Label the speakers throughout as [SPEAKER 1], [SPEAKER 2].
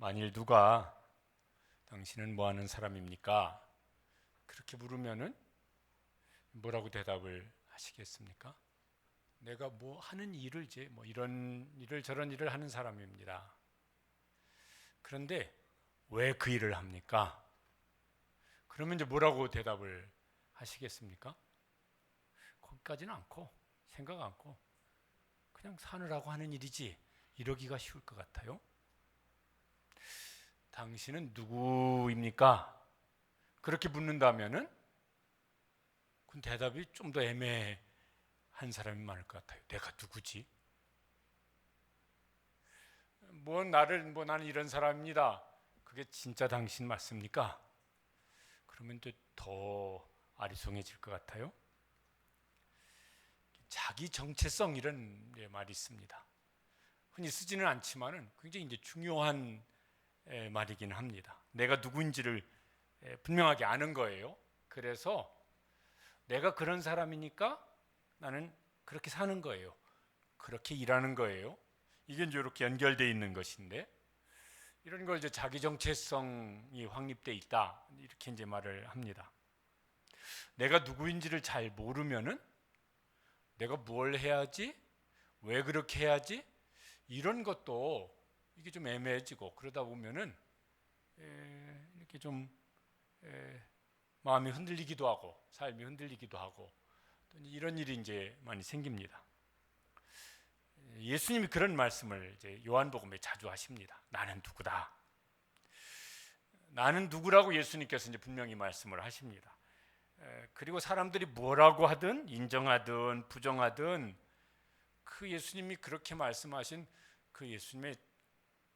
[SPEAKER 1] 만일 누가 당신은 뭐 하는 사람입니까? 그렇게 물으면은 뭐라고 대답을 하시겠습니까? 내가 뭐 하는 일을 이제 뭐 이런 일을 저런 일을 하는 사람입니다. 그런데 왜 그 일을 합니까? 그러면 이제 뭐라고 대답을 하시겠습니까? 거기까지는 않고 생각 않고 그냥 사느라고 하는 일이지 이러기가 쉬울 것 같아요. 당신은 누구입니까? 그렇게 묻는다면은 그 대답이 좀 더 애매한 사람이 많을 것 같아요. 내가 누구지? 나는 이런 사람입니다. 그게 진짜 당신 맞습니까? 그러면 더 아리송해질 것 같아요. 자기 정체성 이런 말이 있습니다. 흔히 쓰지는 않지만은 굉장히 이제 중요한 말이긴 합니다. 내가 누구인지를 분명하게 아는 거예요. 그래서 내가 그런 사람이니까 나는 그렇게 사는 거예요. 그렇게 일하는 거예요. 이게 이제 이렇게 연결되어 있는 것인데 이런 걸 이제 자기 정체성이 확립되어 있다 이렇게 이제 말을 합니다. 내가 누구인지를 잘 모르면은 내가 뭘 해야지, 왜 그렇게 해야지 이런 것도 이게 좀 애매해지고 그러다 보면은 이렇게 좀 마음이 흔들리기도 하고 삶이 흔들리기도 하고 이런 일이 이제 많이 생깁니다. 예수님이 그런 말씀을 이제 요한복음에 자주 하십니다. 나는 누구다. 나는 누구라고 예수님께서 이제 분명히 말씀을 하십니다. 그리고 사람들이 뭐라고 하든 인정하든 부정하든 그 예수님이 그렇게 말씀하신 그 예수님의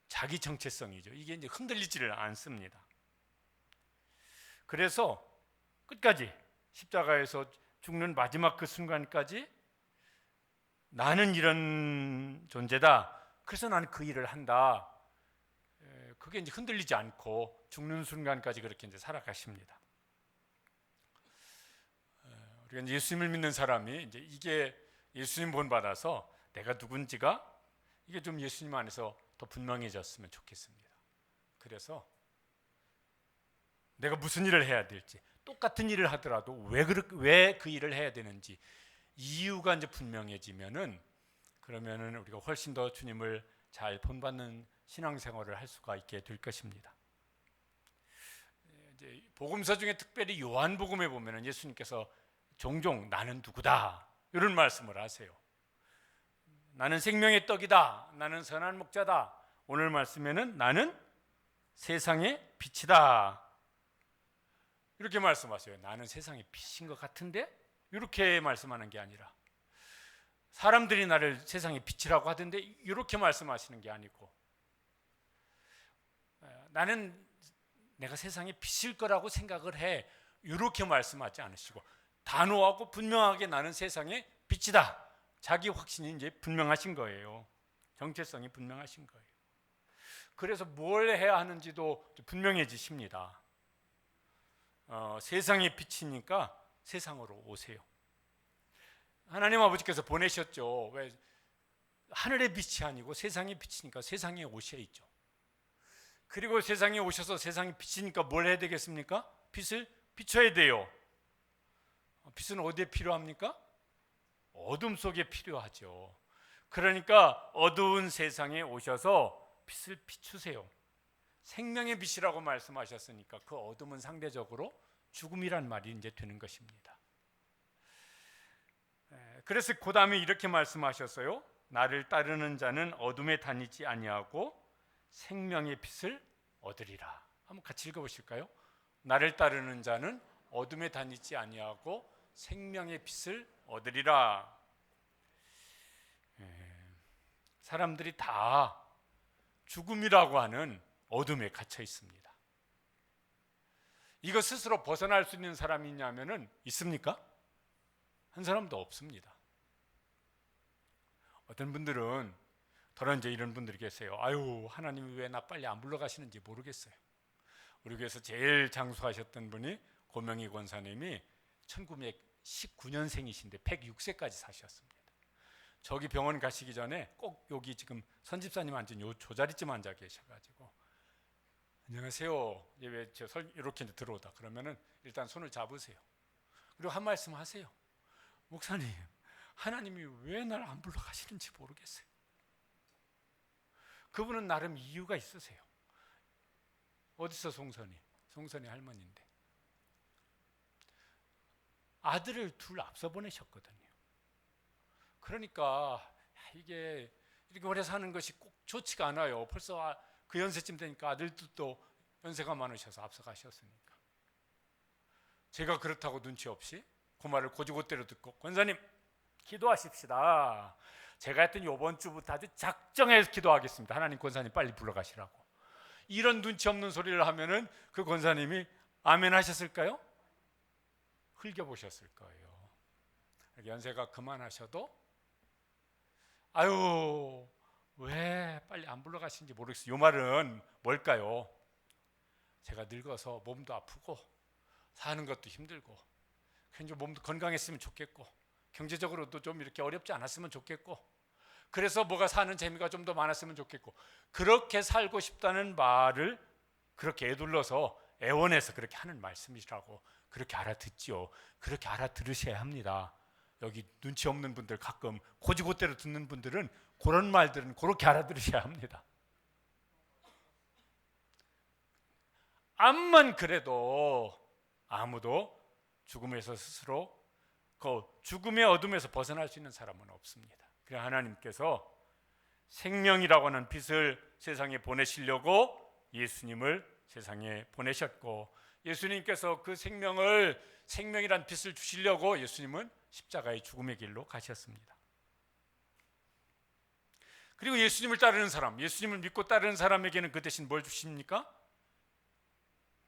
[SPEAKER 1] 자기 정체성이죠. 이게 이제 흔들리지를 않습니다. 그래서 끝까지 십자가에서 죽는 마지막 그 순간까지 나는 이런 존재다. 그래서 나는 그 일을 한다. 그게 이제 흔들리지 않고 죽는 순간까지 그렇게 이제 살아가십니다. 우리가 이제 예수님을 믿는 사람이 이제 이게 예수님 본받아서 내가 누군지가 이게 좀 예수님 안에서 더 분명해졌으면 좋겠습니다. 그래서 내가 무슨 일을 해야 될지, 똑같은 일을 하더라도 왜 그 일을 해야 되는지 이유가 이제 분명해지면은 그러면은 우리가 훨씬 더 주님을 잘 본받는 신앙생활을 할 수가 있게 될 것입니다. 이제 복음서 중에 특별히 요한복음에 보면은 예수님께서 종종 나는 누구다 이런 말씀을 하세요. 나는 생명의 떡이다. 나는 선한 목자다. 오늘 말씀에는 나는 세상의 빛이다. 이렇게 말씀하세요. 나는 세상의 빛인 것 같은데 이렇게 말씀하는 게 아니라 사람들이 나를 세상의 빛이라고 하던데 이렇게 말씀하시는 게 아니고 나는 내가 세상의 빛일 거라고 생각을 해 이렇게 말씀하지 않으시고 단호하고 분명하게 나는 세상의 빛이다. 자기 확신이 이제 분명하신 거예요. 정체성이 분명하신 거예요. 그래서 뭘 해야 하는지도 분명해지십니다. 세상의 빛이니까 세상으로 오세요. 하나님 아버지께서 보내셨죠. 왜 하늘의 빛이 아니고 세상의 빛이니까 세상에 오셔야죠. 그리고 세상에 오셔서 세상의 빛이니까 뭘 해야 되겠습니까? 빛을 비춰야 돼요. 빛은 어디에 필요합니까? 어둠 속에 필요하죠. 그러니까 어두운 세상에 오셔서 빛을 비추세요. 생명의 빛이라고 말씀하셨으니까 그 어둠은 상대적으로 죽음이란 말이 이제 되는 것입니다. 그래서 그 다음에 이렇게 말씀하셨어요. 나를 따르는 자는 어둠에 다니지 아니하고 생명의 빛을 얻으리라. 한번 같이 읽어보실까요? 나를 따르는 자는 어둠에 다니지 아니하고 생명의 빛을 얻으리라. 사람들이 다 죽음이라고 하는 어둠에 갇혀 있습니다. 이거 스스로 벗어날 수 있는 사람이 있냐면은 있습니까? 한 사람도 없습니다. 어떤 분들은 더러 이제 이런 분들이 계세요. 아유, 하나님이 왜 나 빨리 안 불러가시는지 모르겠어요. 우리 교회에서 제일 장수하셨던 분이 고명희 권사님이 1919년생이신데 106세까지 사셨습니다. 저기 병원 가시기 전에 꼭 여기 지금 선집사님 앉은 요 조자리쯤 앉아 계셔가지고 안녕하세요. 이렇게 들어오다 그러면은 일단 손을 잡으세요. 그리고 한 말씀 하세요. 목사님, 하나님이 왜 날 안 불러가시는지 모르겠어요. 그분은 나름 이유가 있으세요. 어디서 송선이 할머니인데 아들을 둘 앞서 보내셨거든요. 그러니까 이게 이렇게 오래 사는 것이 꼭 좋지가 않아요. 벌써 그 연세쯤 되니까 아들도 또 연세가 많으셔서 앞서가셨으니까 제가 그렇다고 눈치 없이 그 말을 고지고대로 듣고 권사님 기도하십시다. 제가 했더니 이번 주부터 아주 작정해서 기도하겠습니다. 하나님 권사님 빨리 불러가시라고. 이런 눈치 없는 소리를 하면은 그 권사님이 아멘 하셨을까요? 흘겨보셨을 거예요. 연세가 그만하셔도 아유 왜 빨리 안 불러가시는지 모르겠어요. 이 말은 뭘까요? 제가 늙어서 몸도 아프고 사는 것도 힘들고 그냥 몸도 건강했으면 좋겠고 경제적으로도 좀 이렇게 어렵지 않았으면 좋겠고 그래서 뭐가 사는 재미가 좀 더 많았으면 좋겠고 그렇게 살고 싶다는 말을 그렇게 애둘러서 애원해서 그렇게 하는 말씀이라고 그렇게 알아듣지요. 그렇게 알아들으셔야 합니다. 여기 눈치 없는 분들 가끔 고지고대로 듣는 분들은 그런 말들은 그렇게 알아들으셔야 합니다. 암만 그래도 아무도 죽음에서 스스로 그 죽음의 어둠에서 벗어날 수 있는 사람은 없습니다. 그래서 하나님께서 생명이라고 하는 빛을 세상에 보내시려고 예수님을 세상에 보내셨고 예수님께서 그 생명이란 빛을 주시려고 예수님은 십자가의 죽음의 길로 가셨습니다. 그리고 예수님을 따르는 사람, 예수님을 믿고 따르는 사람에게는 그 대신 뭘 주십니까?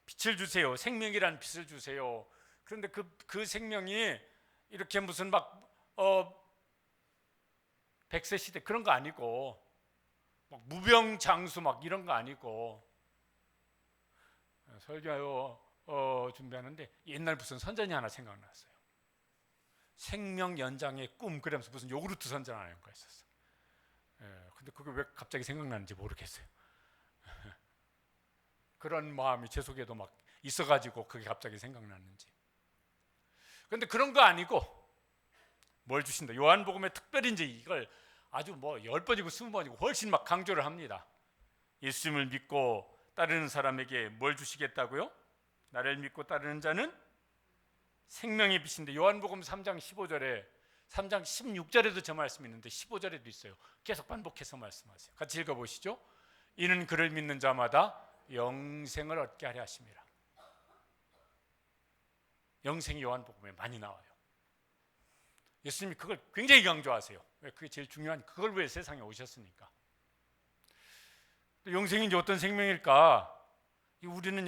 [SPEAKER 1] 빛을 주세요. 생명이란 빛을 주세요. 그런데 그 생명이 이렇게 무슨 백세 시대 그런 거 아니고 막 무병장수 막 이런 거 아니고 설교 준비하는데 옛날 무슨 선전이 하나 생각났어요. 생명 연장의 꿈 그러면서 무슨 요구르트 선전하는 거 있었어. 근데 그게 왜 갑자기 생각나는지 모르겠어요. 그런 마음이 제 속에도 막 있어가지고 그게 갑자기 생각났는지. 그런데 그런 거 아니고 뭘 주신다. 요한복음에 특별히 이제 이걸 아주 10번이고 20번이고 훨씬 막 강조를 합니다. 예수님을 믿고 따르는 사람에게 뭘 주시겠다고요? 나를 믿고 따르는 자는 생명의 빛인데 요한복음 3장 15절에 3장 16절에도 저 말씀이 있는데 15절에도 있어요. 계속 반복해서 말씀하세요. 같이 읽어보시죠. 이는 그를 믿는 자마다 영생을 얻게 하려 하심이라. 영생이 요한복음에 많이 나와요. 예수님이 그걸 굉장히 강조하세요. 왜? 그게 제일 중요한, 그걸 위해 세상에 오셨으니까. 영생이 이제 어떤 생명일까? 우리는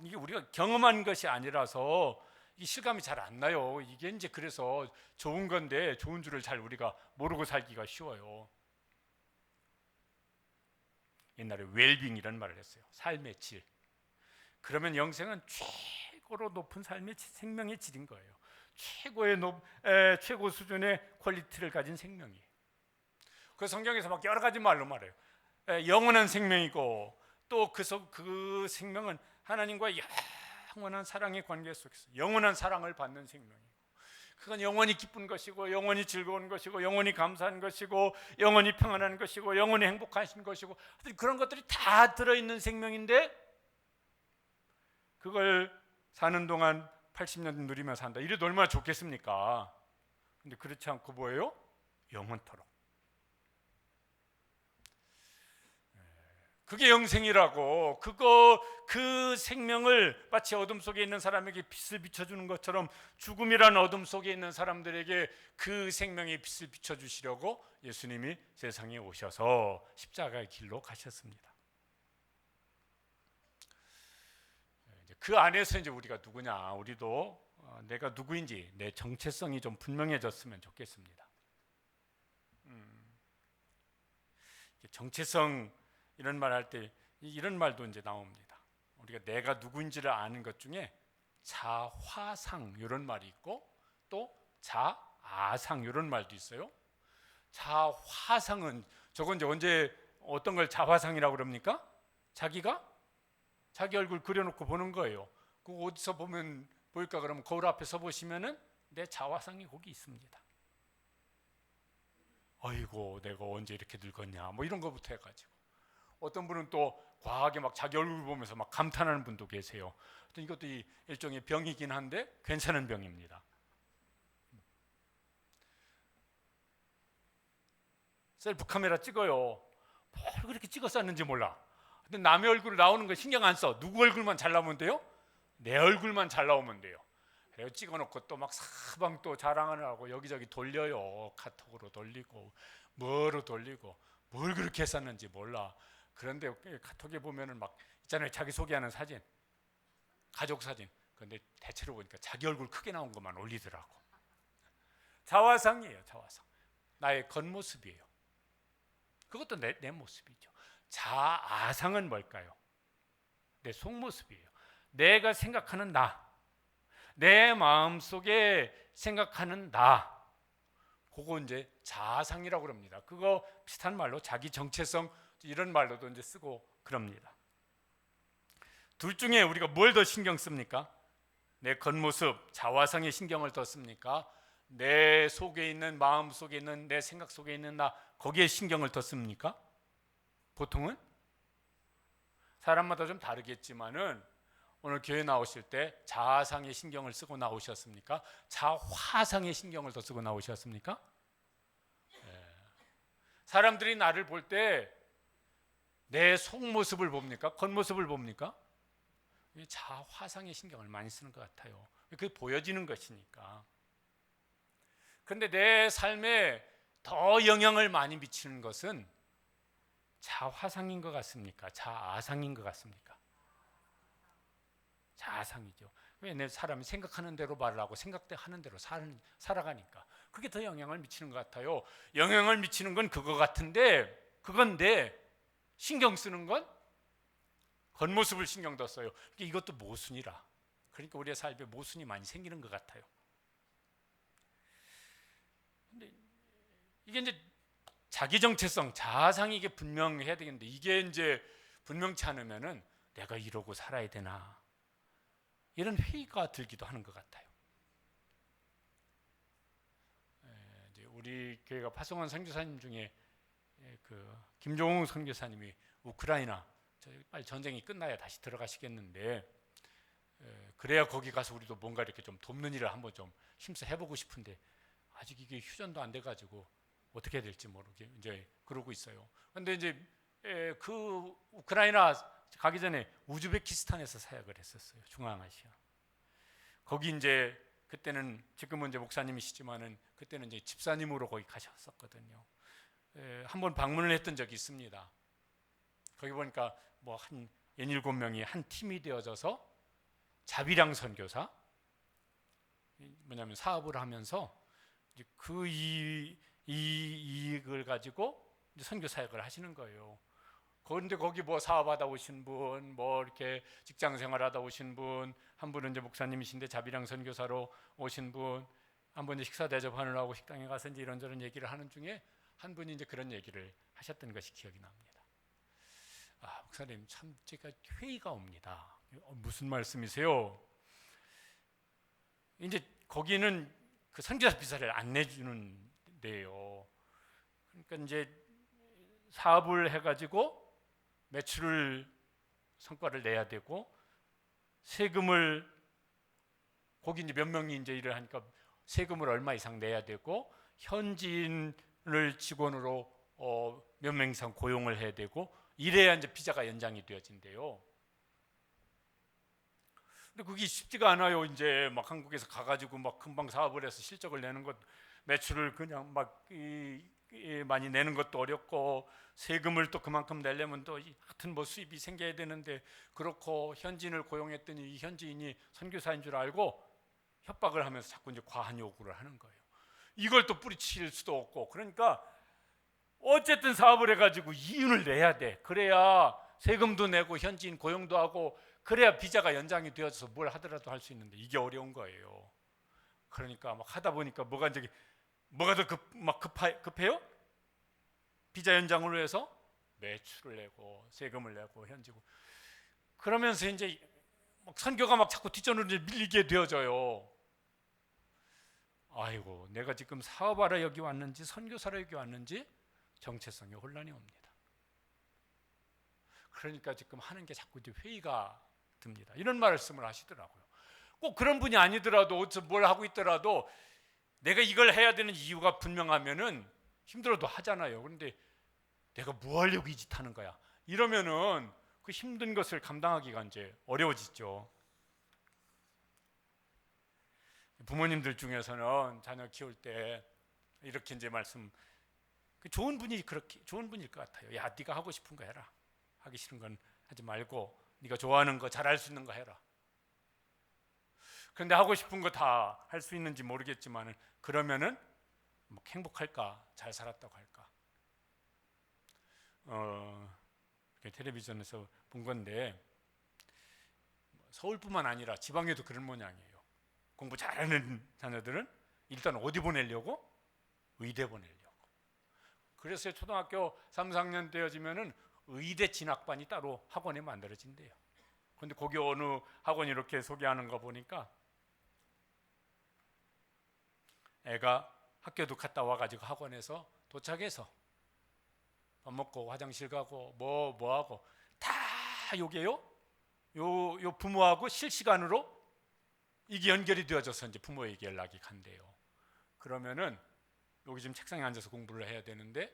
[SPEAKER 1] 이게 우리가 경험한 것이 아니라서 이 실감이 잘 안 나요. 이게 이제 그래서 좋은 건데 좋은 줄을 잘 우리가 모르고 살기가 쉬워요. 옛날에 웰빙이라는 말을 했어요. 삶의 질. 그러면 영생은 최고로 높은 삶의 생명의 질인 거예요. 최고 수준의 퀄리티를 가진 생명이에요. 그 성경에서 막 여러 가지 말로 말해요. 영원한 생명이고 또 그 생명은 하나님과 영원한 사랑의 관계 속에서 영원한 사랑을 받는 생명이고 그건 영원히 기쁜 것이고 영원히 즐거운 것이고 영원히 감사한 것이고 영원히 평안한 것이고 영원히 행복하신 것이고 그런 것들이 다 들어있는 생명인데 그걸 사는 동안 80년 누리며 산다. 이래도 얼마나 좋겠습니까? 근데 그렇지 않고 뭐예요? 영원토록. 그게 영생이라고. 그 생명을 마치 어둠 속에 있는 사람에게 빛을 비춰주는 것처럼 죽음이란 어둠 속에 있는 사람들에게 그 생명의 빛을 비춰주시려고 예수님이 세상에 오셔서 십자가의 길로 가셨습니다. 그 안에서 이제 우리가 누구냐, 우리도 내가 누구인지 내 정체성이 좀 분명해졌으면 좋겠습니다. 정체성 이런 말 할 때 이런 말도 이제 나옵니다. 우리가 내가 누구인지를 아는 것 중에 자화상 이런 말이 있고 또 자아상 이런 말도 있어요. 자화상은 저건 이제 언제 어떤 걸 자화상이라고 그럽니까? 자기가 자기 얼굴 그려놓고 보는 거예요. 그 어디서 보면 보일까? 그러면 거울 앞에 서 보시면은 내 자화상이 거기 있습니다. 아이고 내가 언제 이렇게 늙었냐 뭐 이런 거부터 해가지고, 어떤 분은 또 과하게 막 자기 얼굴 보면서 막 감탄하는 분도 계세요. 이것도 일종의 병이긴 한데 괜찮은 병입니다. 셀프 카메라 찍어요. 뭘 그렇게 찍었었는지 몰라. 근데 남의 얼굴 나오는 거 신경 안 써. 누구 얼굴만 잘 나오면 돼요? 내 얼굴만 잘 나오면 돼요. 그래서 찍어놓고 또 막 사방 또 자랑을 하고 여기저기 돌려요. 카톡으로 돌리고 뭐로 돌리고 뭘 그렇게 했었는지 몰라. 그런데 카톡에 보면은 막 있잖아요, 자기 소개하는 사진, 가족 사진. 근데 대체로 보니까 자기 얼굴 크게 나온 것만 올리더라고. 자화상이에요, 자화상. 나의 겉모습이에요. 그것도 내 모습이죠. 자아상은 뭘까요? 내 속모습이에요. 내가 생각하는 나, 내 마음속에 생각하는 나, 그거 이제 자아상이라고 그럽니다. 그거 비슷한 말로 자기 정체성 이런 말로도 이제 쓰고 그럽니다. 둘 중에 우리가 뭘 더 신경 씁니까? 내 겉모습, 자화상에 신경을 더 씁니까? 내 속에 있는, 마음 속에 있는, 내 생각 속에 있는 나, 거기에 신경을 더 씁니까? 보통은? 사람마다 좀 다르겠지만은 오늘 교회 나오실 때 자아상에 신경을 쓰고 나오셨습니까? 자화상에 신경을 더 쓰고 나오셨습니까? 네. 사람들이 나를 볼 때 내 속모습을 봅니까? 겉모습을 봅니까? 자화상에 신경을 많이 쓰는 것 같아요. 그게 보여지는 것이니까. 그런데 내 삶에 더 영향을 많이 미치는 것은 자화상인 것 같습니까? 자아상인 것 같습니까? 자아상이죠. 왜? 내 사람이 생각하는 대로 말을 하고 생각하는 대로 살아가니까 그게 더 영향을 미치는 것 같아요. 영향을 미치는 건 그거 같은데, 그건데 신경 쓰는 건 겉모습을 신경 더 써요. 이것도 모순이라. 그러니까 우리의 삶에 모순이 많이 생기는 것 같아요. 근데 이게 이제 자기 정체성, 자아상이 이게 분명해야 되겠는데, 이게 이제 분명치 않으면은 내가 이러고 살아야 되나, 이런 회의가 들기도 하는 것 같아요. 이제 우리 교회가 파송한 선교사님 중에 그 김종웅 선교사님이 우크라이나, 빨리 전쟁이 끝나야 다시 들어가시겠는데, 그래야 거기 가서 우리도 뭔가 이렇게 좀 돕는 일을 한번 좀 힘써 해보고 싶은데 아직 이게 휴전도 안 돼가지고 어떻게 해야 될지 모르게 이제 그러고 있어요. 근데 이제 그 우크라이나 가기 전에 우즈베키스탄에서 사역을 했었어요. 중앙아시아. 거기 이제 그때는, 지금은 이제 목사님이시지만은 그때는 이제 집사님으로 거기 가셨었거든요. 한번 방문을 했던 적이 있습니다. 거기 보니까 뭐 한 6-7명이 한 팀이 되어져서 자비랑 선교사, 뭐냐면 사업을 하면서 그 이익을 가지고 선교 사역을 하시는 거예요. 그런데 거기 뭐 사업하다 오신 분, 뭐 이렇게 직장 생활하다 오신 분, 한 분은 이제 목사님이신데 자비랑 선교사로 오신 분, 한 분은 식사 대접하느라고 하고 식당에 가서 이제 이런저런 얘기를 하는 중에 한 분이 이제 그런 얘기를 하셨던 것이 기억이 납니다. 아, 목사님, 참 제가 회의가 옵니다. 무슨 말씀이세요? 이제 거기는 그 선교사 비자를 안 내주는 데요. 그러니까 이제 사업을 해가지고 매출을, 성과를 내야 되고, 세금을, 거기 이제 몇 명이 이제 일을 하니까 세금을 얼마 이상 내야 되고, 현지인을 직원으로 몇 명 이상 고용을 해야 되고, 이래야 이제 비자가 연장이 되어진대요. 근데 그게 쉽지가 않아요. 이제 막 한국에서 가가지고 막 금방 사업을 해서 실적을 내는 것, 매출을 그냥 막 많이 내는 것도 어렵고, 세금을 또 그만큼 내려면 또 같은 뭐 수입이 생겨야 되는데, 그렇고 현지인을 고용했더니 이 현지인이 선교사인 줄 알고 협박을 하면서 자꾸 이제 과한 요구를 하는 거예요. 이걸 또 뿌리칠 수도 없고, 그러니까 어쨌든 사업을 해가지고 이윤을 내야 돼. 그래야 세금도 내고 현지인 고용도 하고, 그래야 비자가 연장이 되어서 뭘 하더라도 할 수 있는데 이게 어려운 거예요. 그러니까 막 하다 보니까 뭐가 더 급해요? 비자 연장을 위해서 매출을 내고 세금을 내고 현지고. 그러면서 이제 막 선교가 막 자꾸 뒷전으로 밀리게 되어져요. 아이고, 내가 지금 사업하러 여기 왔는지 선교사로 여기 왔는지 정체성에 혼란이 옵니다. 그러니까 지금 하는 게 자꾸 이제 회의가 듭니다. 이런 말씀을 하시더라고요. 꼭 그런 분이 아니더라도 뭘 하고 있더라도 내가 이걸 해야 되는 이유가 분명하면은 힘들어도 하잖아요. 그런데 내가 뭐 하려고 이 짓 하는 거야? 이러면은 그 힘든 것을 감당하기가 이제 어려워지죠. 부모님들 중에서는 자녀 키울 때 이렇게 이제 말씀, 좋은 분이 그렇게 좋은 분일 것 같아요. 야, 네가 하고 싶은 거 해라. 하기 싫은 건 하지 말고 네가 좋아하는 거, 잘할 수 있는 거 해라. 그런데 하고 싶은 거 다 할 수 있는지 모르겠지만 그러면은 뭐 행복할까? 잘 살았다고 할까? 텔레비전에서 본 건데 서울뿐만 아니라 지방에도 그런 모양이에요. 공부 잘하는 자녀들은 일단 어디 보내려고? 의대 보내려고. 그래서 초등학교 3, 4학년 되어지면은 의대 진학반이 따로 학원에 만들어진대요. 그런데 거기 어느 학원 이렇게 소개하는 거 보니까 애가 학교도 갔다 와가지고 학원에서 도착해서 밥 먹고 화장실 가고 뭐 하고 다 요게요. 요 부모하고 실시간으로 이게 연결이 되어져서 이제 부모에게 연락이 간대요. 그러면은 여기 지금 책상에 앉아서 공부를 해야 되는데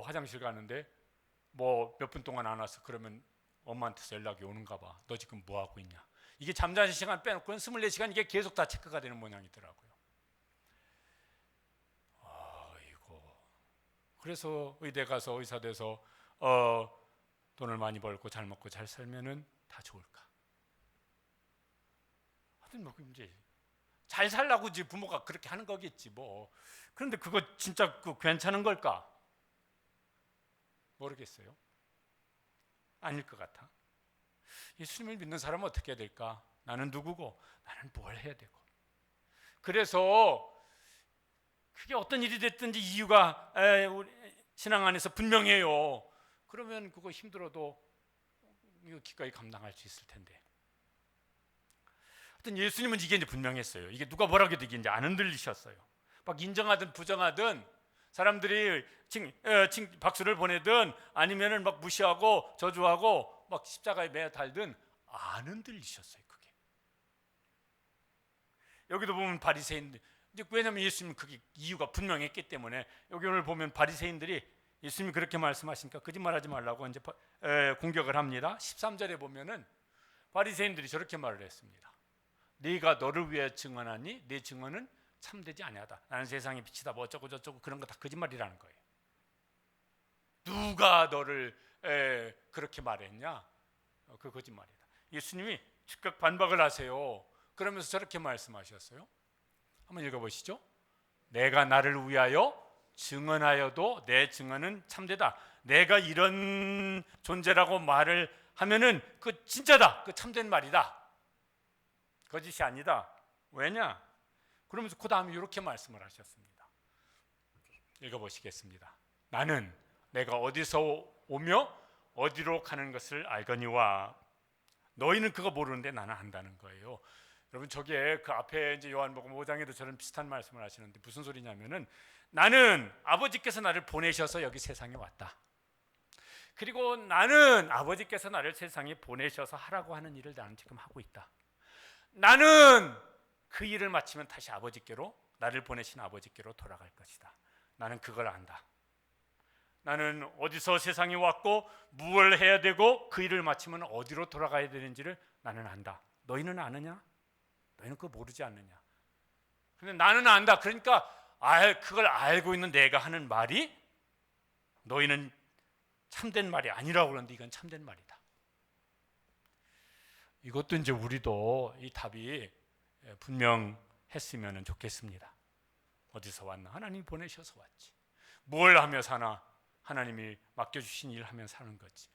[SPEAKER 1] 화장실 가는데 뭐 몇 분 동안 안 와서 그러면 엄마한테서 연락이 오는가 봐. 너 지금 뭐 하고 있냐? 이게 잠자는 시간 빼놓고는 24시간 이게 계속 다 체크가 되는 모양이더라고요. 아이고. 그래서 의대 가서 의사 돼서 돈을 많이 벌고 잘 먹고 잘 살면은 다 좋을까? 하여튼 뭐 이제 잘 살라고 이제 부모가 그렇게 하는 거겠지 뭐. 그런데 그거 진짜 괜찮은 걸까? 모르겠어요. 아닐 것 같아. 예수님을 믿는 사람은 어떻게 해야 될까? 나는 누구고 나는 뭘 해야 되고. 그래서 그게 어떤 일이 됐든지 이유가 우리 신앙 안에서 분명해요. 그러면 그거 힘들어도 이거 기꺼이 감당할 수 있을 텐데. 하여튼 예수님은 이게 이제 분명했어요. 이게 누가 뭐라고 해도 이게 이제 안 흔들리셨어요. 막 인정하든 부정하든 사람들이 박수를 보내든 아니면은 막 무시하고 저주하고 막 십자가에 매달든 안 흔들리셨어요. 그게. 여기도 보면 바리새인들, 왜냐하면 예수님 그게 이유가 분명했기 때문에 여기 오늘 보면 바리새인들이 예수님이 그렇게 말씀하시니까 거짓말하지 말라고 이제 공격을 합니다. 13절에 보면은 바리새인들이 저렇게 말을 했습니다. 네가 너를 위해 증언하니 네 증언은 참되지 아니하다. 나는 세상의 빛이다. 뭐 어쩌고 저쩌고 그런 거 다 거짓말이라는 거예요. 누가 너를 그렇게 말했냐? 그 거짓말이다. 예수님이 즉각 반박을 하세요. 그러면서 저렇게 말씀하셨어요. 한번 읽어보시죠. 내가 나를 위하여 증언하여도 내 증언은 참되다. 내가 이런 존재라고 말을 하면은 그 진짜다. 그 참된 말이다. 거짓이 아니다. 왜냐? 그러면서 그 다음에 이렇게 말씀을 하셨습니다. 읽어보시겠습니다. 나는 내가 어디서 오며 어디로 가는 것을 알거니와 너희는 그거 모르는데 나는 안다는 거예요. 여러분 저게 그 앞에 이제 요한복음 5장에도 저런 비슷한 말씀을 하시는데 무슨 소리냐면은 나는 아버지께서 나를 보내셔서 여기 세상에 왔다. 그리고 나는 아버지께서 나를 세상에 보내셔서 하라고 하는 일을 나는 지금 하고 있다. 나는 그 일을 마치면 다시 아버지께로 나를 보내신 아버지께로 돌아갈 것이다. 나는 그걸 안다. 나는 어디서 세상에 왔고 무엇을 해야 되고 그 일을 마치면 어디로 돌아가야 되는지를 나는 안다. 너희는 아느냐? 너희는 그거 모르지 않느냐? 근데 나는 안다. 그러니까 그걸 알고 있는 내가 하는 말이 너희는 참된 말이 아니라고 그러는데 이건 참된 말이다. 이것도 이제 우리도 이 답이 분명했으면 좋겠습니다. 어디서 왔나? 하나님이 보내셔서 왔지. 뭘 하며 사나? 하나님이 맡겨주신 일 하며 사는 거지.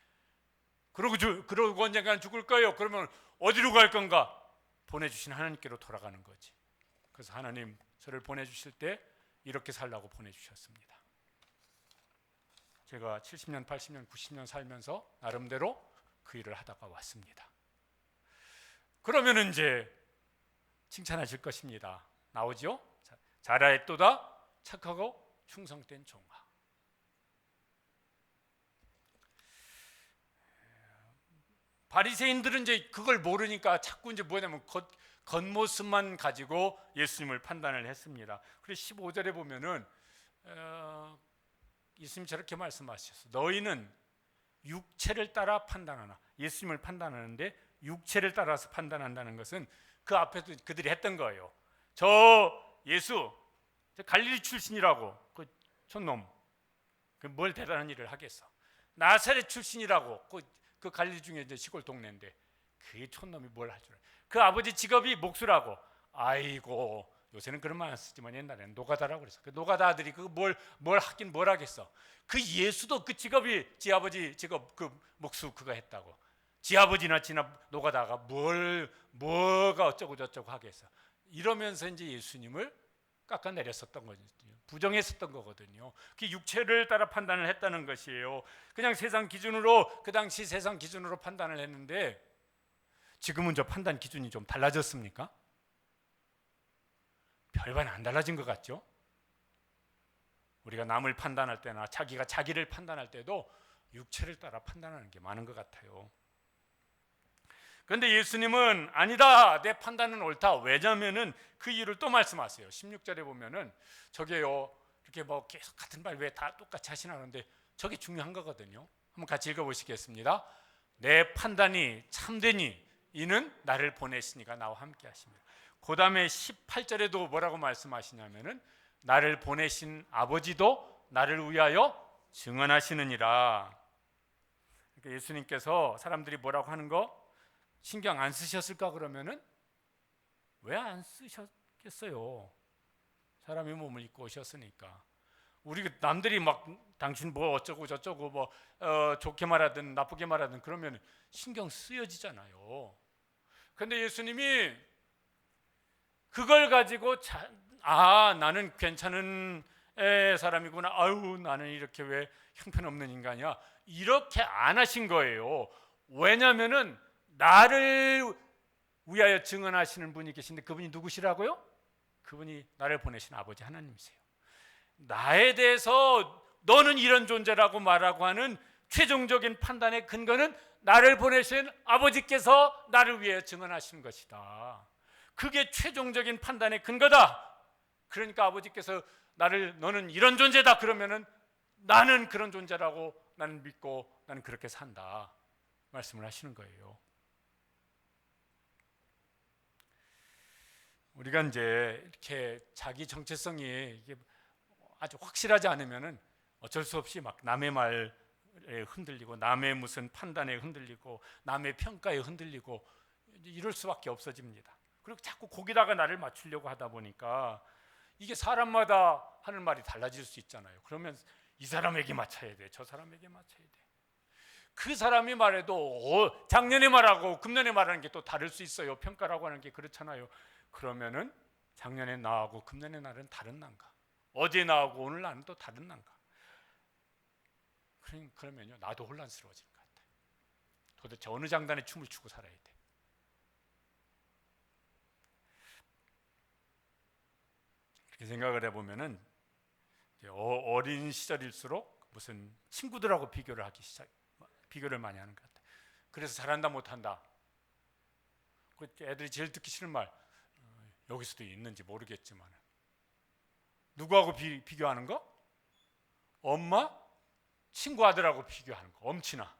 [SPEAKER 1] 그러고 언젠가는 죽을 거예요. 그러면 어디로 갈 건가? 보내주신 하나님께로 돌아가는 거지. 그래서 하나님 저를 보내주실 때 이렇게 살라고 보내주셨습니다. 제가 70년, 80년, 90년 살면서 나름대로 그 일을 하다가 왔습니다. 그러면 이제 칭찬하실 것입니다. 나오죠? 잘하였도다 착하고 충성된 종아. 바리새인들은 이제 그걸 모르니까 자꾸 이제 뭐냐면 겉모습만 가지고 예수님을 판단을 했습니다. 그래서 15절에 보면은 예수님 저렇게 말씀하셨어요. 너희는 육체를 따라 판단하나. 예수님을 판단하는데 육체를 따라서 판단한다는 것은 그 앞에도 그들이 했던 거예요. 저 예수 저 갈릴리 출신이라고 그 촌놈 그 뭘 대단한 일을 하겠어. 나사렛 출신이라고 그 갈릴리 중에 이제 시골 동네인데 그 촌놈이 뭘 할 줄 알아. 그 아버지 직업이 목수라고. 아이고 요새는 그런 말 안 쓰지만 옛날에는 노가다라고 그랬어. 그 노가다 아들이 그 뭘 하긴 뭘 하겠어. 그 예수도 그 직업이 지 아버지 직업 그 목수 그거 했다고. 지 아버지나 지나 노가다가 뭐가 어쩌고 저쩌고 하겠어. 이러면서 이제 예수님을 깎아내렸었던 거죠. 부정했었던 거거든요. 그 육체를 따라 판단을 했다는 것이에요. 그냥 세상 기준으로 그 당시 세상 기준으로 판단을 했는데 지금은 저 판단 기준이 좀 달라졌습니까? 별반 안 달라진 것 같죠? 우리가 남을 판단할 때나 자기가 자기를 판단할 때도 육체를 따라 판단하는 게 많은 것 같아요. 그런데 예수님은 아니다, 내 판단은 옳다. 왜냐하면은 그 이유를 또 말씀하세요. 16절에 보면은 저게요 이렇게 뭐 계속 같은 말 왜 다 똑같이 하시나 하는데 저게 중요한 거거든요. 한번 같이 읽어보시겠습니다. 내 판단이 참되니 이는 나를 보내시니가 나와 함께 하십니다. 그 다음에 18절에도 뭐라고 말씀하시냐면은 나를 보내신 아버지도 나를 위하여 증언하시느니라. 그러니까 예수님께서 사람들이 뭐라고 하는 거 신경 안 쓰셨을까? 그러면은 왜 안 쓰셨겠어요? 사람이 몸을 입고 오셨으니까. 우리 남들이 막 당신 뭐 어쩌고 저쩌고 뭐 좋게 말하든 나쁘게 말하든 그러면 신경 쓰여지잖아요. 그런데 예수님이 그걸 가지고 나는 괜찮은 사람이구나. 아유 나는 이렇게 왜 형편없는 인간이야. 이렇게 안 하신 거예요. 왜냐하면은 나를 위하여 증언하시는 분이 계신데 그분이 누구시라고요? 그분이 나를 보내신 아버지 하나님이세요. 나에 대해서 너는 이런 존재라고 말하고 하는 최종적인 판단의 근거는 나를 보내신 아버지께서 나를 위해 증언하신 것이다. 그게 최종적인 판단의 근거다. 그러니까 아버지께서 너는 이런 존재다 그러면은 나는 그런 존재라고 나는 믿고 나는 그렇게 산다 말씀을 하시는 거예요. 우리가 이제 이렇게 자기 정체성이 이게 아주 확실하지 않으면은 어쩔 수 없이 막 남의 말에 흔들리고 남의 무슨 판단에 흔들리고 남의 평가에 흔들리고 이럴 수밖에 없어집니다. 그리고 자꾸 거기다가 나를 맞추려고 하다 보니까 이게 사람마다 하는 말이 달라질 수 있잖아요. 그러면 이 사람에게 맞춰야 돼, 저 사람에게 맞춰야 돼. 그 사람이 말해도 작년에 말하고 금년에 말하는 게 또 다를 수 있어요. 평가라고 하는 게 그렇잖아요. 그러면은 작년에 나하고 금년에 나는 다른 난가? 어제 나하고 오늘 나는 또 다른 난가? 그러면요 나도 혼란스러워질 것 같아요. 도대체 어느 장단에 춤을 추고 살아야 돼? 그렇게 생각을 해보면은 어린 시절일수록 무슨 친구들하고 비교를 많이 하는 것 같아요. 그래서 잘한다 못한다. 애들이 제일 듣기 싫은 말 여기서도 있는지 모르겠지만 누구하고 비교하는 거? 엄마 친구 아들하고 비교하는 거. 엄친아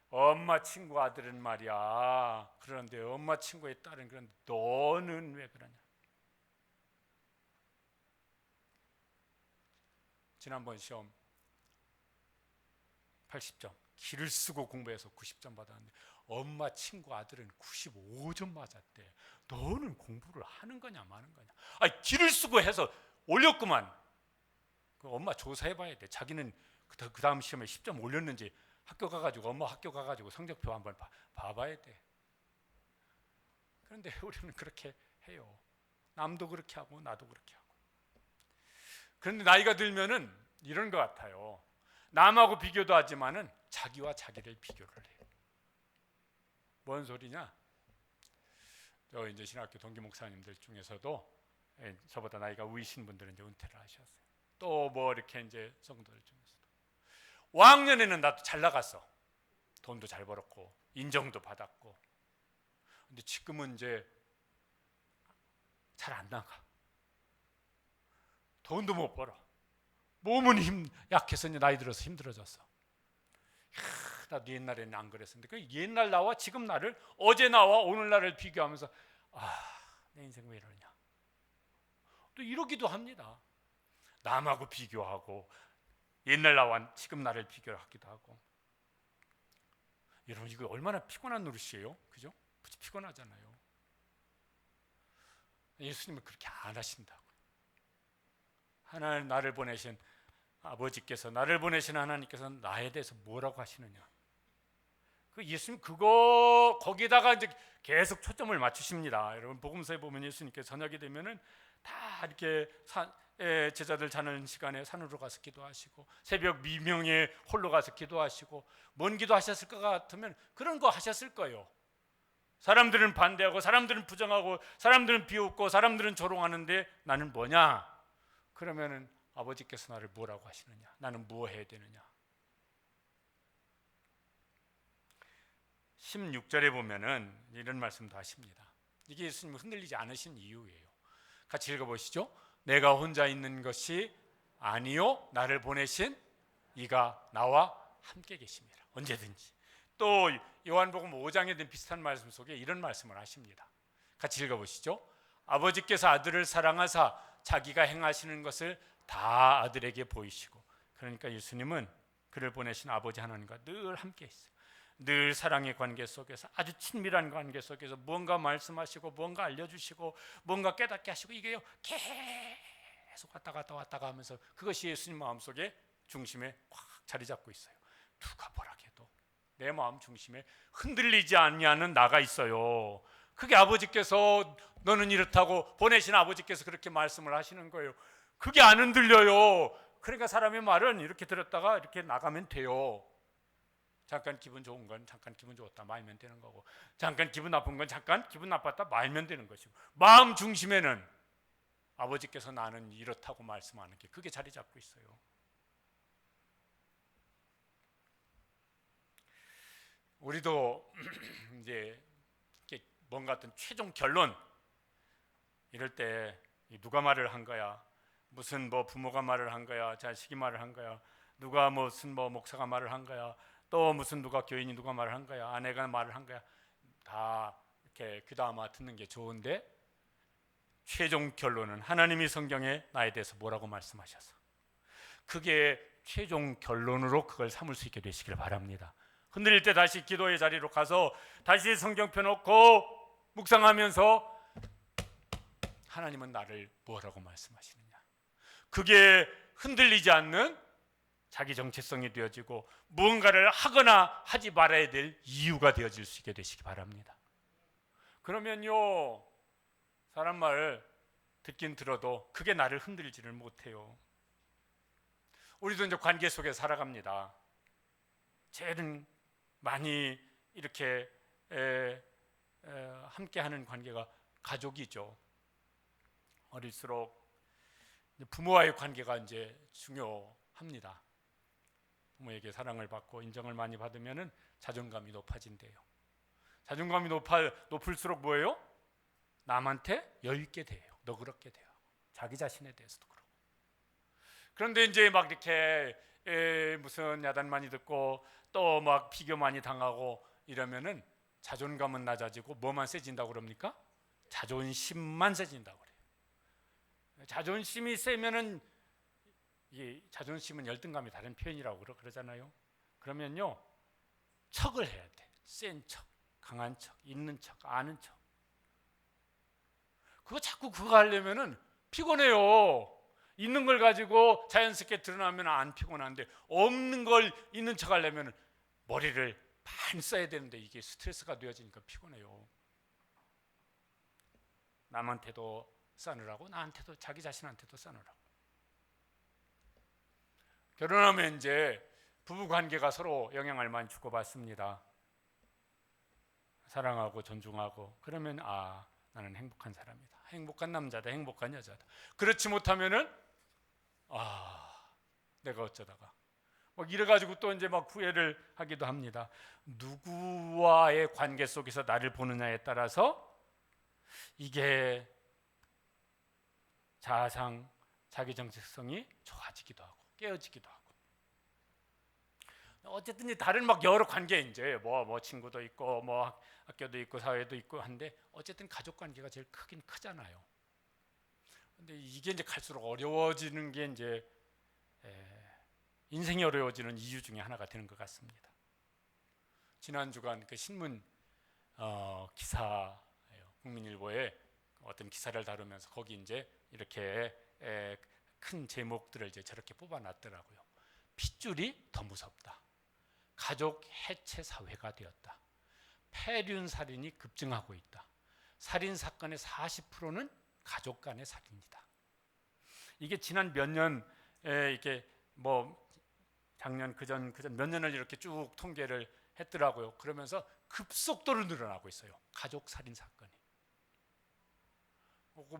[SPEAKER 1] 엄마 친구 아들은 말이야 그런데 엄마 친구의 딸은 그런데 너는 왜 그러냐. 지난번 시험 80점 기를 쓰고 공부해서 90점 받았는데 엄마 친구 아들은 95점 맞았대. 너는 공부를 하는 거냐 마는 거냐. 아니 기를 쓰고 해서 올렸구만. 그 엄마 조사해봐야 돼. 자기는 그 다음 시험에 10점 올렸는지 학교 가가지고 엄마 학교 가가지고 성적표 한번 봐봐야 돼. 그런데 우리는 그렇게 해요. 남도 그렇게 하고 나도 그렇게 하고. 그런데 나이가 들면은 이런 것 같아요. 남하고 비교도 하지만은 자기와 자기를 비교를 해요. 뭔 소리냐? 저 이제 신학교 동기 목사님들 중에서도 저보다 나이가 위신 분들은 이제 은퇴를 하셨어요. 또 뭐 이렇게 이제 성도들 중에서도 5학년에는 나도 잘 나갔어. 돈도 잘 벌었고 인정도 받았고. 근데 지금은 이제 잘 안 나가. 돈도 못 벌어. 몸은 약해서 이제 나이 들어서 힘들어졌어. 나도 옛날에는 안 그랬었는데 그 옛날 나와 지금 나를, 어제 나와 오늘 나를 비교하면서 내 인생 왜 이러냐. 또 이러기도 합니다. 남하고 비교하고 옛날 나와 지금 나를 비교하기도 하고. 여러분 이거 얼마나 피곤한 노릇이에요, 그죠? 피곤하잖아요. 예수님은 그렇게 안 하신다고요. 하나님 나를 보내신 아버지께서, 나를 보내신 하나님께서 나에 대해서 뭐라고 하시느냐. 그 예수님 거기다가 이제 계속 초점을 맞추십니다. 여러분 복음서에 보면 예수님께서 저녁이 되면은 다 이렇게 제자들 자는 시간에 산으로 가서 기도하시고 새벽 미명에 홀로 가서 기도하시고, 뭔 기도하셨을 것 같으면 그런 거 하셨을 거예요. 사람들은 반대하고 사람들은 부정하고 사람들은 비웃고 사람들은 조롱하는데 나는 뭐냐? 그러면은 아버지께서 나를 뭐라고 하시느냐? 나는 뭐 해야 되느냐? 16절에 보면은 이런 말씀도 하십니다. 이게 예수님이 흔들리지 않으신 이유예요. 같이 읽어보시죠. 내가 혼자 있는 것이 아니요 나를 보내신 이가 나와 함께 계십니다. 언제든지. 또 요한복음 5장에 된 비슷한 말씀 속에 이런 말씀을 하십니다. 같이 읽어보시죠. 아버지께서 아들을 사랑하사 자기가 행하시는 것을 다 아들에게 보이시고. 그러니까 예수님은 그를 보내신 아버지 하나님과 늘 함께 있어요. 늘 사랑의 관계 속에서, 아주 친밀한 관계 속에서 뭔가 말씀하시고 뭔가 알려주시고 뭔가 깨닫게 하시고, 이게요 계속 왔다 갔다 하면서 그것이 예수님 마음속에 중심에 확 자리 잡고 있어요. 누가 뭐라 해도 내 마음 중심에 흔들리지 않냐는 나가 있어요. 그게 아버지께서, 너는 이렇다고 보내신 아버지께서 그렇게 말씀을 하시는 거예요. 그게 안 흔들려요. 그러니까 사람의 말은 이렇게 들었다가 이렇게 나가면 돼요. 잠깐 기분 좋은 건 잠깐 기분 좋았다 말면 되는 거고, 잠깐 기분 나쁜 건 잠깐 기분 나빴다 말면 되는 것이고, 마음 중심에는 아버지께서 나는 이렇다고 말씀하는 게, 그게 자리 잡고 있어요. 우리도 이제 뭔가 어떤 최종 결론 이럴 때 누가 말을 한 거야, 무슨 뭐 부모가 말을 한 거야, 자식이 말을 한 거야, 누가 무슨 뭐 목사가 말을 한 거야, 또 무슨 누가 교인이 누가 말을 한 거야, 아내가 말을 한 거야, 다 이렇게 귀담아 듣는 게 좋은데 최종 결론은 하나님이 성경에 나에 대해서 뭐라고 말씀하셔서 그게 최종 결론으로 그걸 삼을 수 있게 되시길 바랍니다. 흔들릴 때 다시 기도의 자리로 가서 다시 성경 펴놓고 묵상하면서 하나님은 나를 뭐라고 말씀하시느냐, 그게 흔들리지 않는 자기 정체성이 되어지고 무언가를 하거나 하지 말아야 될 이유가 되어질 수 있게 되시기 바랍니다. 그러면요 사람 말 듣긴 들어도 그게 나를 흔들지를 못해요. 우리도 이제 관계 속에 살아갑니다. 제일 많이 이렇게 함께하는 관계가 가족이죠. 어릴수록 부모와의 관계가 이제 중요합니다. 부모에게 사랑을 받고 인정을 많이 받으면은 자존감이 높아진대요. 자존감이 높을수록 뭐예요? 남한테 여유 있게 돼요. 너그럽게 돼요. 자기 자신에 대해서도 그렇고. 그런데 이제 막 이렇게 무슨 야단 많이 듣고 또 막 비교 많이 당하고 이러면은 자존감은 낮아지고 뭐만 세진다고 그럽니까? 자존심만 세진다고 그래요. 자존심이 세면은, 이게 자존심은 열등감이 다른 표현이라고 그러잖아요. 그러면요 척을 해야 돼. 센 척, 강한 척, 있는 척, 아는 척. 그거 하려면은 피곤해요. 있는 걸 가지고 자연스럽게 드러나면 안 피곤한데, 없는 걸 있는 척 하려면 머리를 많이 써야 되는데 이게 스트레스가 되어지니까 피곤해요. 남한테도 싸느라고, 나한테도, 자기 자신한테도 싸느라고. 결혼하면 이제 부부 관계가 서로 영향을 많이 주고받습니다. 사랑하고 존중하고 그러면 나는 행복한 사람이다. 행복한 남자다. 행복한 여자다. 그렇지 못하면은 내가 어쩌다가 막 이래가지고 또 이제 막 후회를 하기도 합니다. 누구와의 관계 속에서 나를 보느냐에 따라서 이게 자아상, 자기 정체성이 좋아지기도 하고 깨어지기도 하고. 어쨌든 이제 다른 막 여러 관계 이제 뭐 친구도 있고 뭐 학교도 있고 사회도 있고 한데 어쨌든 가족 관계가 제일 크긴 크잖아요. 근데 이게 이제 갈수록 어려워지는 게 이제 인생이 어려워지는 이유 중에 하나가 되는 것 같습니다. 지난 주간 그 신문 기사예요. 국민일보에 어떤 기사를 다루면서 거기 이제 이렇게 큰 제목들을 이제 저렇게 뽑아놨더라고요. 핏줄이 더 무섭다. 가족 해체 사회가 되었다. 폐륜 살인이 급증하고 있다. 살인 사건의 40%는 가족 간의 살인이다. 이게 지난 몇 년 이렇게 뭐 작년 그전 몇 년을 이렇게 쭉 통계를 했더라고요. 그러면서 급속도로 늘어나고 있어요. 가족 살인 사건이.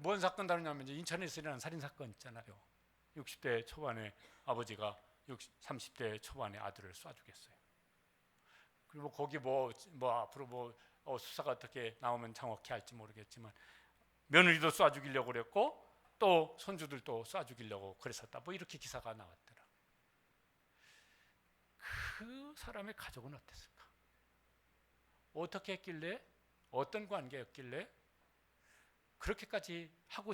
[SPEAKER 1] 뭔 사건 다루냐면 이제 인천에서 일어난 살인 사건 있잖아요. 60대 초반에 아버지가 30대 초반에 아들을 쏴 죽였어요. 그리고 거기 뭐 앞으로 수사가 어떻게 나오면 정확히 할지 모르겠지만 며느리도 쏴 죽이려고 그랬고 또 손주들도 쏴 죽이려고 그랬었다. 뭐 이렇게 기사가 나왔더라. 그 사람의 가족은 어땠을까? 어떻게 했길래, 어떤 관계였길래 그렇게까지 하고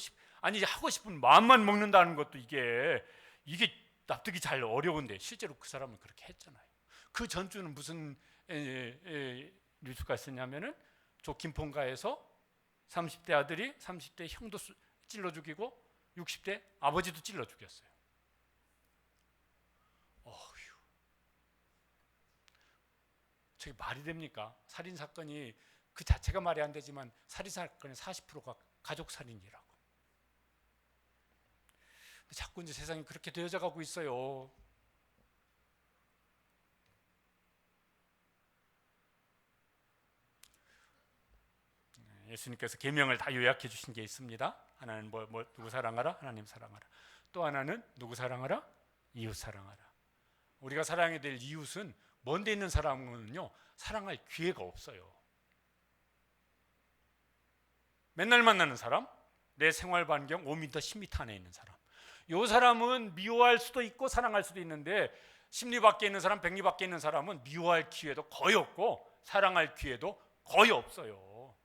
[SPEAKER 1] 싶은 마음만 먹는다는 것도 이게 납득이 잘 어려운데 실제로 그 사람은 그렇게 했잖아요. 그 전주는 무슨 뉴스가 있었냐면은 김포가에서 30대 아들이 30대 형도 찔러 죽이고 60대 아버지도 찔러 죽였어요. 저게 말이 됩니까? 살인 사건이 그 자체가 말이 안 되지만 살인 사건의 40%가 가족 살인이라고. 자꾸 이제 세상이 그렇게 되어져 가고 있어요. 예수님께서 계명을 다 요약해 주신 게 있습니다. 하나는 누구 사랑하라? 하나님 사랑하라. 또 하나는 누구 사랑하라? 이웃 사랑하라. 우리가 사랑해야 될 이웃은 먼데 있는 사람은요 사랑할 기회가 없어요. 맨날 만나는 사람, 내 생활 반경 5m, 10m 안에 있는 사람. 이 사람은 미워할 수도 있고 사랑할 수도 있는데 심리 밖에 있는 사람, 백리 밖에 있는 사람은 미워할 기회도 거의 없고 사랑할 기회도 거의 없어요.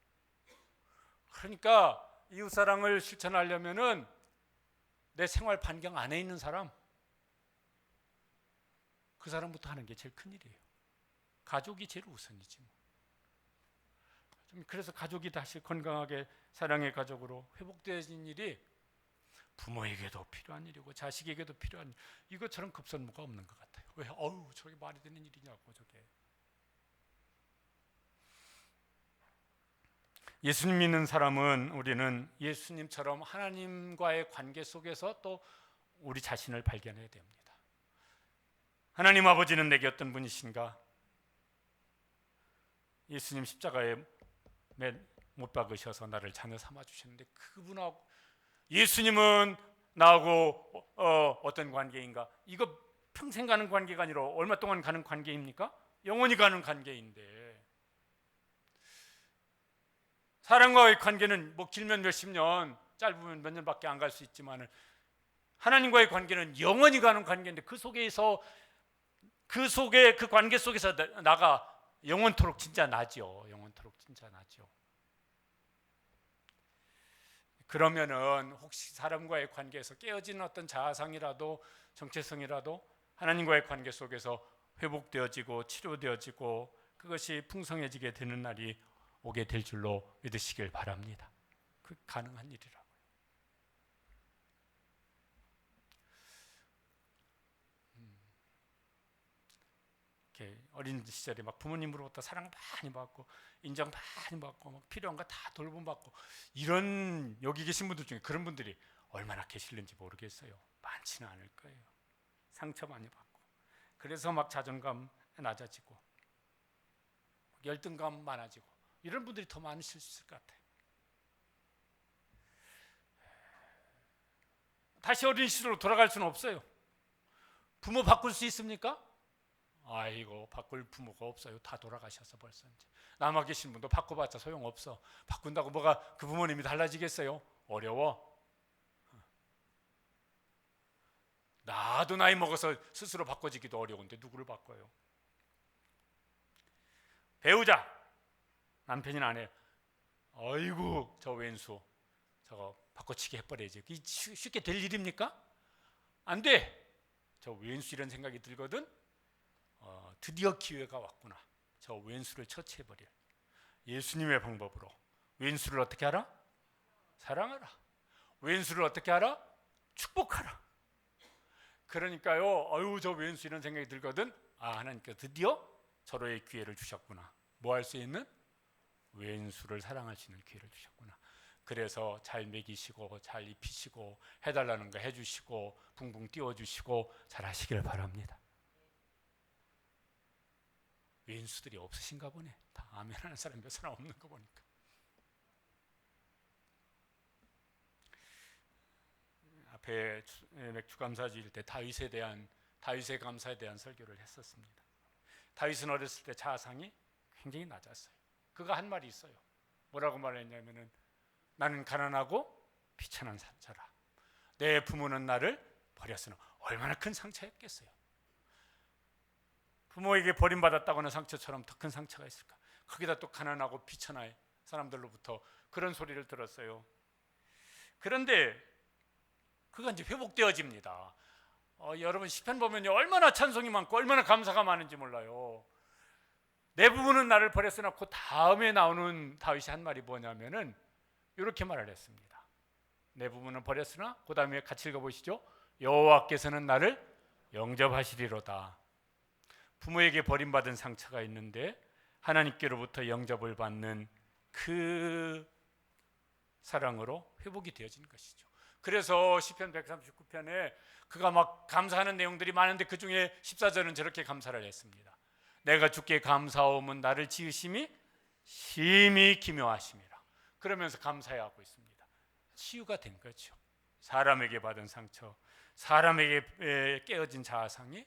[SPEAKER 1] 그러니까 이웃 사랑을 실천하려면은 내 생활 반경 안에 있는 사람, 그 사람부터 하는 게 제일 큰 일이에요. 가족이 제일 우선이지 뭐. 그래서 가족이 다시 건강하게 사랑의 가족으로 회복되어진 일이 부모에게도 필요한 일이고 자식에게도 필요한 일. 이것처럼 급선무가 없는 것 같아요. 왜? 저게 말이 되는 일이냐고 저게. 예수님 믿는 사람은 우리는 예수님처럼 하나님과의 관계 속에서 또 우리 자신을 발견해야 됩니다. 하나님 아버지는 내게 어떤 분이신가? 예수님 십자가에 못 박으셔서 나를 자녀 삼아 주셨는데 그분하고 예수님은 나하고 어떤 관계인가? 이거 평생 가는 관계가 아니라 얼마 동안 가는 관계입니까? 영원히 가는 관계인데 사람과의 관계는 뭐 길면 몇십 년, 짧으면 몇 년밖에 안 갈 수 있지만 하나님과의 관계는 영원히 가는 관계인데 그 관계 속에서 나가 영원토록 진짜 나죠. 영원토록 진짜 나죠. 그러면은 혹시 사람과의 관계에서 깨어진 어떤 자아상이라도 정체성이라도 하나님과의 관계 속에서 회복되어지고 치료되어지고 그것이 풍성해지게 되는 날이 오게 될 줄로 믿으시길 바랍니다. 그 가능한 일이라고요. 어린 시절에 막 부모님으로부터 사랑 많이 받고 인정 많이 받고 막 필요한 거 다 돌봄받고 이런 여기 계신 분들 중에 그런 분들이 얼마나 계실는지 모르겠어요. 많지는 않을 거예요. 상처 많이 받고 그래서 막 자존감 낮아지고 열등감 많아지고 이런 분들이 더 많으실 수 있을 것 같아요. 다시 어린 시절로 돌아갈 수는 없어요. 부모 바꿀 수 있습니까? 아이고, 바꿀 부모가 없어요. 다 돌아가셔서 벌써. 이제 남아 계신 분도 바꿔봤자 소용없어. 바꾼다고 뭐가 그 부모님이 달라지겠어요? 어려워. 나도 나이 먹어서 스스로 바꿔지기도 어려운데 누구를 바꿔요? 배우자, 남편이나 아내, 아이고 저 왼수 저거 바꿔치기 해버려야지. 이게 쉽게 될 일입니까? 안 돼. 저 왼수 이런 생각이 들거든. 드디어 기회가 왔구나. 저 왼수를 처치해버릴 예수님의 방법으로 왼수를 어떻게 하라? 사랑하라. 왼수를 어떻게 하라? 축복하라. 그러니까요, 아유 저 왼수 이런 생각이 들거든. 하나님께서 드디어 서로의 기회를 주셨구나. 뭐 할 수 있는? 왼수를 사랑할 수 있는 기회를 주셨구나. 그래서 잘 먹이시고 잘 입히시고 해달라는 거 해주시고 붕붕 띄워주시고 잘 하시길 바랍니다. 왼수들이 없으신가 보네. 다 아멘 하는 사람 몇 사람 없는 거 보니까. 앞에 맥주감사주일 때 다윗의 감사에 대한 설교를 했었습니다. 다윗은 어렸을 때 자아상이 굉장히 낮았어요. 그가 한 말이 있어요. 뭐라고 말했냐면은 나는 가난하고 비천한 자라. 내 부모는 나를 버렸으나 얼마나 큰 상처였겠어요. 부모에게 버림받았다고 하는 상처처럼 더 큰 상처가 있을까? 거기다 또 가난하고 비천한 사람들로부터 그런 소리를 들었어요. 그런데 그가 이제 회복되어집니다. 여러분 시편 보면요 얼마나 찬송이 많고 얼마나 감사가 많은지 몰라요. 내 부모는 나를 버렸으나 그 다음에 나오는 다윗이 한 말이 뭐냐면은 이렇게 말을 했습니다. 내 부모는 버렸으나 그 다음에 같이 읽어보시죠. 여호와께서는 나를 영접하시리로다. 부모에게 버림받은 상처가 있는데 하나님께로부터 영접을 받는 그 사랑으로 회복이 되어진 것이죠. 그래서 시편 139편에 그가 막 감사하는 내용들이 많은데 그 중에 14절은 저렇게 감사를 했습니다. 내가 주께 감사하오면 나를 지으심이 심히 기묘하심이라. 그러면서 감사해하고 있습니다. 치유가 된 거죠. 사람에게 받은 상처, 사람에게 깨어진 자아상이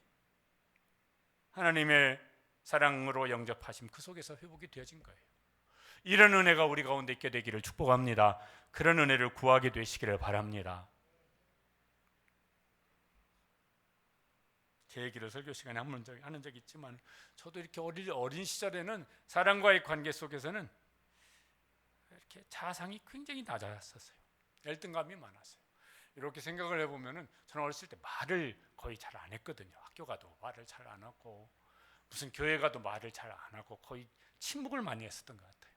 [SPEAKER 1] 하나님의 사랑으로 영접하심 그 속에서 회복이 되어진 거예요. 이런 은혜가 우리 가운데 있게 되기를 축복합니다. 그런 은혜를 구하게 되시기를 바랍니다. 제 얘기를 설교 시간에 하는 적이 있지만 저도 이렇게 어린 시절에는 사람과의 관계 속에서는 이렇게 자아상이 굉장히 낮았었어요. 열등감이 많았어요. 이렇게 생각을 해보면은 저는 어렸을 때 말을 거의 잘 안 했거든요. 학교 가도 말을 잘 안 하고 무슨 교회 가도 말을 잘 안 하고 거의 침묵을 많이 했었던 것 같아요.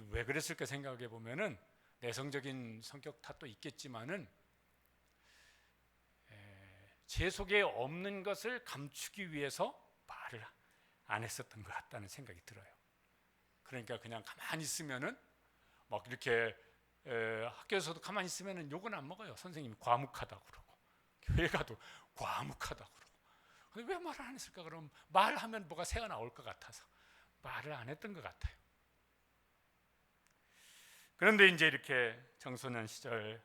[SPEAKER 1] 왜 그랬을까 생각해 보면은 내성적인 성격 탓도 있겠지만은 제 속에 없는 것을 감추기 위해서 말을 안 했었던 것 같다는 생각이 들어요. 그러니까 그냥 가만히 있으면은 막 이렇게 학교에서도 가만히 있으면은 욕은 안 먹어요. 선생님이 과묵하다고 그러고 교회 가도 과묵하다고 그러고. 근데 왜 말을 안 했을까? 그럼 말하면 뭐가 새가 나올 것 같아서 말을 안 했던 것 같아요. 그런데 이제 이렇게 청소년 시절,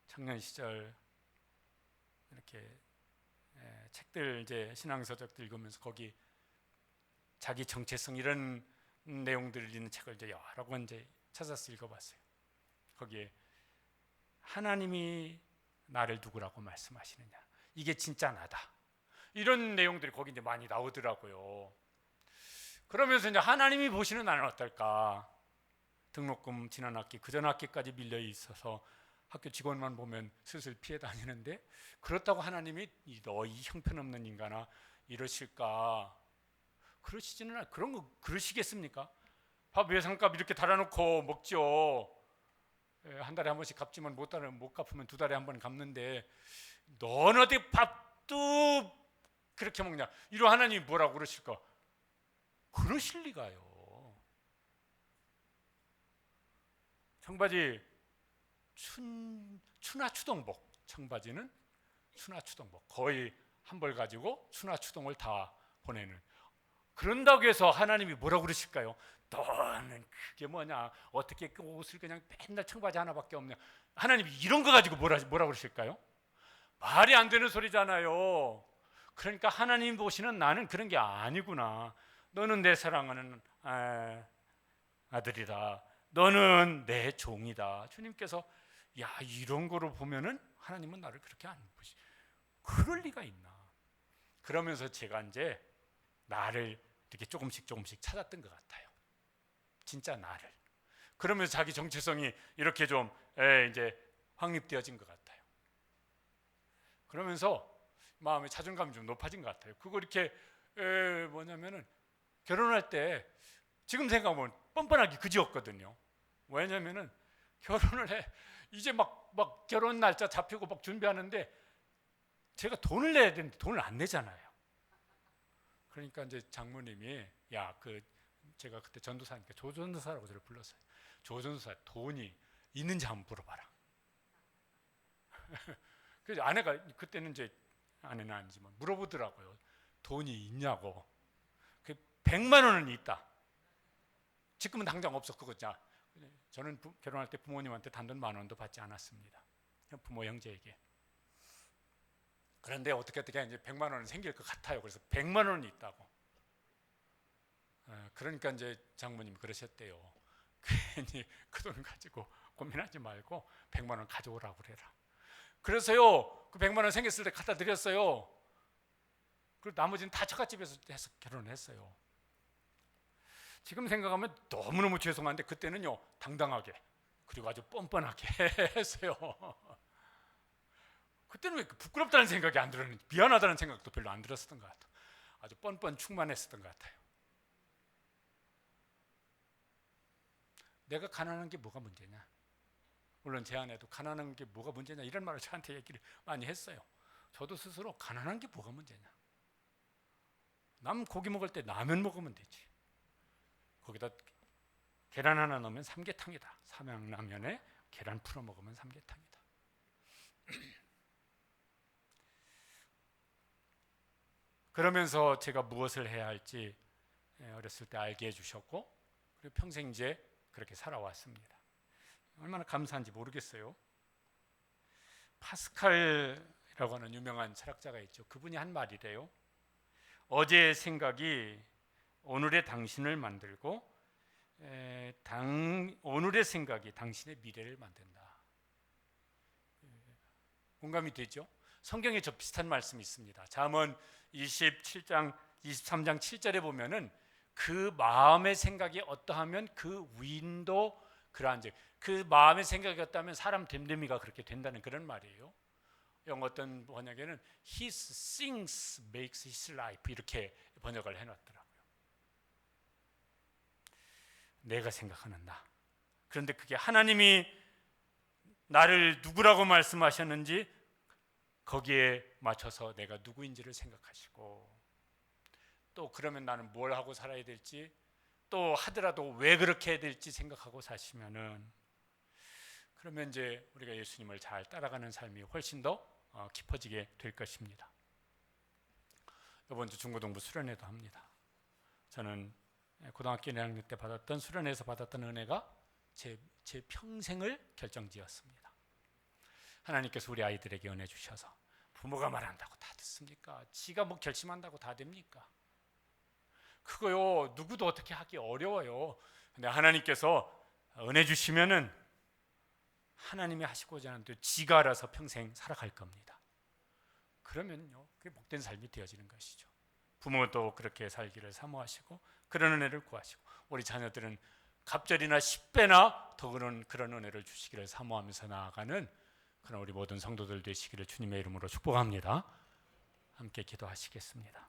[SPEAKER 1] 청년 시절 이렇게 책들 이제 신앙서적들 읽으면서 거기 자기 정체성 이런 내용들을 있는 책을 이제 여러 권 이제 찾아서 읽어봤어요. 거기에 하나님이 나를 누구라고 말씀하시느냐, 이게 진짜 나다, 이런 내용들이 거기 이제 많이 나오더라고요. 그러면서 이제 하나님이 보시는 나는 어떨까? 등록금 지난 학기, 그전 학기까지 밀려 있어서 학교 직원만 보면 슬슬 피해 다니는데 그렇다고 하나님이 너 이 형편없는 인간아 이러실까? 그러시지는 않아요. 그런 거 그러시겠습니까? 밥 외상값 이렇게 달아놓고 먹죠. 한 달에 한 번씩 갚지만 못 갚으면 두 달에 한 번 갚는데 넌 어디 밥도 그렇게 먹냐? 이러 하나님이 뭐라고 그러실까? 그러실 리가요. 청바지 추나추동복, 청바지는 추나추동복 거의 한 벌 가지고 추나추동을 다 보내는. 그런다고 해서 하나님이 뭐라고 그러실까요? 너는 그게 뭐냐? 어떻게 그 옷을 그냥 맨날 청바지 하나밖에 없냐? 하나님이 이런 거 가지고 뭐라 그러실까요? 말이 안 되는 소리잖아요. 그러니까 하나님 보시는 나는 그런 게 아니구나. 너는 내 사랑하는 아들이다. 너는 내 종이다. 주님께서 야, 이런 거로 보면은 하나님은 나를 그렇게 안 보시. 그럴 리가 있나? 그러면서 제가 이제 나를 이렇게 조금씩 찾았던 것 같아요. 진짜 나를. 그러면서 자기 정체성이 이렇게 좀 이제 확립되어진 것 같아요. 그러면서 마음의 자존감이 좀 높아진 것 같아요. 그거 이렇게 뭐냐면은 결혼할 때 지금 생각하면 뻔뻔하기 그지였거든요. 왜냐면은 결혼을 해 이제 막 결혼 날짜 잡히고 막 준비하는데 제가 돈을 내야 되는데 돈을 안 내잖아요. 그러니까 이제 장모님이 야, 제가 그때 전도사니까 조전도사라고 저를 불렀어요. 조전도사 돈이 있는지 한번 물어봐라. 그래서 아내가 그때는 이제 아내는 아니지만 물어보더라고요. 돈이 있냐고. 100만 원은 있다. 지금은 당장 없어. 그거자. 저는 결혼할 때 부모님한테 단돈 10,000원도 받지 않았습니다. 부모 형제에게. 그런데 어떻게 이제 100만 원은 생길 것 같아요. 그래서 100만 원은 있다고. 그러니까 이제 장모님이 그러셨대요. 괜히 그 돈 가지고 고민하지 말고 100만 원 가져오라고 그래라. 그래서요, 그 100만 원 생겼을 때 갖다 드렸어요. 그리고 나머지는 다 처갓집에서 해서 결혼을 했어요. 지금 생각하면 너무너무 죄송한데 그때는요, 당당하게 그리고 아주 뻔뻔하게 했어요. 그때는 왜 부끄럽다는 생각이 안 들었는지, 미안하다는 생각도 별로 안 들었었던 것 같아요. 아주 뻔뻔 충만했었던 것 같아요. 내가 가난한 게 뭐가 문제냐? 물론 제 아내도 가난한 게 뭐가 문제냐 이런 말을 저한테 얘기를 많이 했어요. 저도 스스로 가난한 게 뭐가 문제냐? 남 고기 먹을 때 라면 먹으면 되지. 거기다 계란 하나 넣으면 삼계탕이다. 삼양라면에 계란 풀어 먹으면 삼계탕이다. 그러면서 제가 무엇을 해야 할지 어렸을 때 알게 해주셨고, 그리고 평생 이제 그렇게 살아왔습니다. 얼마나 감사한지 모르겠어요. 파스칼이라고 하는 유명한 철학자가 있죠. 그분이 한 말이래요. 어제의 생각이 오늘의 당신을 만들고 오늘의 생각이 당신의 미래를 만든다. 공감이 되죠? 성경에 저 비슷한 말씀이 있습니다. 잠언 23장 7절에 보면은 그 마음의 생각이 어떠하면 그 위인도 그러한즉, 그 마음의 생각이 어떠하면 사람 됨됨이가 그렇게 된다는 그런 말이에요. 영어 어떤 번역에는 His things makes his life 이렇게 번역을 해놨더라고요. 내가 생각하는 나. 그런데 그게 하나님이 나를 누구라고 말씀하셨는지 거기에 맞춰서 내가 누구인지를 생각하시고, 또 그러면 나는 뭘 하고 살아야 될지, 또 하더라도 왜 그렇게 해야 될지 생각하고 사시면은, 그러면 이제 우리가 예수님을 잘 따라가는 삶이 훨씬 더 깊어지게 될 것입니다. 이번 주 중고등부 수련회도 합니다. 저는 고등학교 1학년 때 받았던 수련회에서 받았던 은혜가 제 평생을 결정지었습니다. 하나님께서 우리 아이들에게 은혜 주셔서, 부모가 말한다고 다 듣습니까? 지가 뭐 결심한다고 다 됩니까? 그거요, 누구도 어떻게 하기 어려워요. 근데 하나님께서 은혜 주시면은 하나님이 하시고자 하는 대로 지가 알아서 평생 살아갈 겁니다. 그러면요, 그게 복된 삶이 되어지는 것이죠. 부모도 그렇게 살기를 사모하시고 그런 은혜를 구하시고, 우리 자녀들은 갑절이나 10배나 더 그런 은혜를 주시기를 사모하면서 나아가는 그런 우리 모든 성도들 되시기를 주님의 이름으로 축복합니다. 함께 기도하시겠습니다.